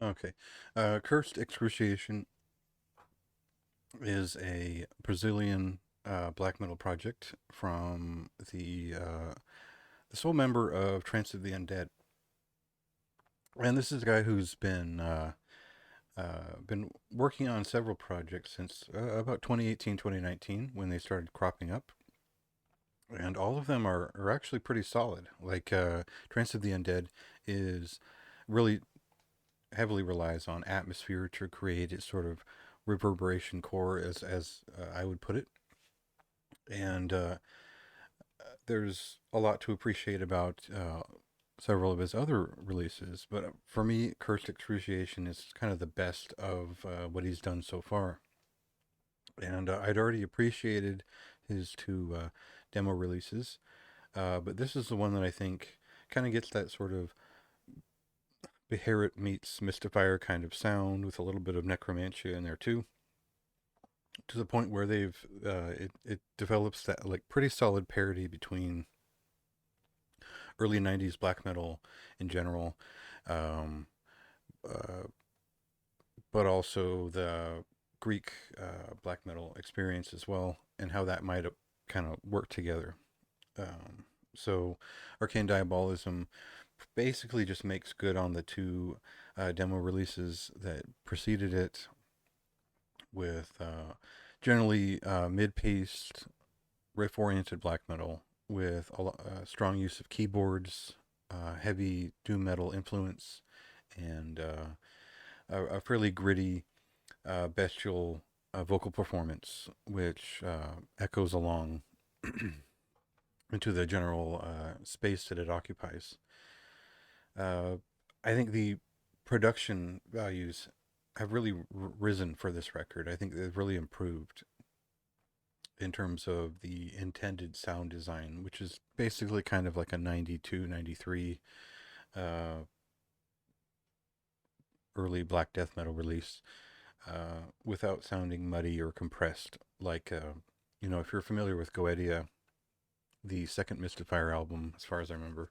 Okay. Cursed Excruciation is a Brazilian black metal project from the sole member of Trance of the Undead. And this is a guy who's been working on several projects since about 2018, 2019 when they started cropping up. And all of them are actually pretty solid. Like Trance of the Undead is really heavily relies on atmosphere to create its sort of reverberation core, as I would put it. And there's a lot to appreciate about several of his other releases, but for me, Cursed Excruciation is kind of the best of what he's done so far. And I'd already appreciated his two demo releases, but this is the one that I think kind of gets that sort of Beharit meets Mystifier kind of sound with a little bit of necromantia in there too, to the point where it develops that like pretty solid parody between early '90s black metal in general, um, uh, but also the Greek black metal experience as well, and how that might kind of work together. Um, so, Arcane Diabolism basically just makes good on the two demo releases that preceded it, with generally mid-paced, riff-oriented black metal with strong use of keyboards, heavy doom metal influence, and a fairly gritty, bestial vocal performance, which echoes along into the general space that it occupies. Uh, I think the production values have really risen for this record. I think they've really improved in terms of the intended sound design, which is basically kind of like a 92, 93 uh, early black death metal release, without sounding muddy or compressed. Like, if you're familiar with Goetia, the second Mystifier album, as far as I remember,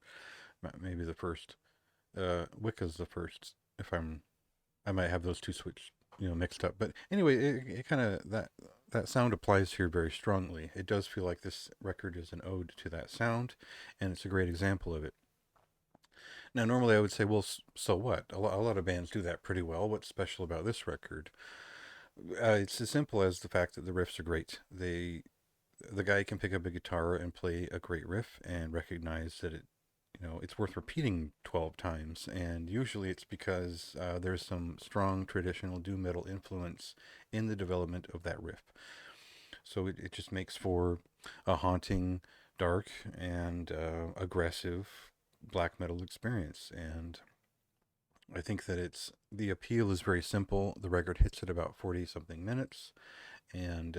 maybe the first, Wicca's the first, if I might have those two switched, mixed up. But anyway, it kind of that sound applies here very strongly. It does feel like this record is an ode to that sound, and it's a great example of it. Now, normally I would say, well, so what? A lot of bands do that pretty well. What's special about this record? It's as simple as the fact that the riffs are great. The guy can pick up a guitar and play a great riff and recognize that it's worth repeating 12 times. And usually it's because there's some strong traditional doom metal influence in the development of that riff. So it just makes for a haunting, dark, and aggressive black metal experience. And I think that the appeal is very simple. The record hits at about 40 something minutes. And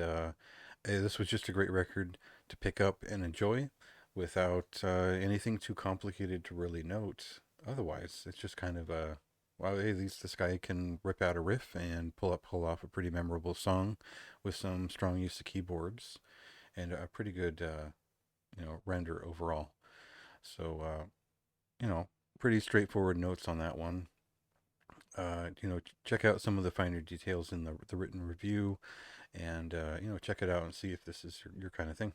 this was just a great record to pick up and enjoy without anything too complicated to really note. Otherwise, it's just kind of a well, hey, at least this guy can rip out a riff and pull off a pretty memorable song with some strong use of keyboards and a pretty good render overall. So you know, pretty straightforward notes on that one. Check out some of the finer details in the written review, and check it out and see if this is your kind of thing.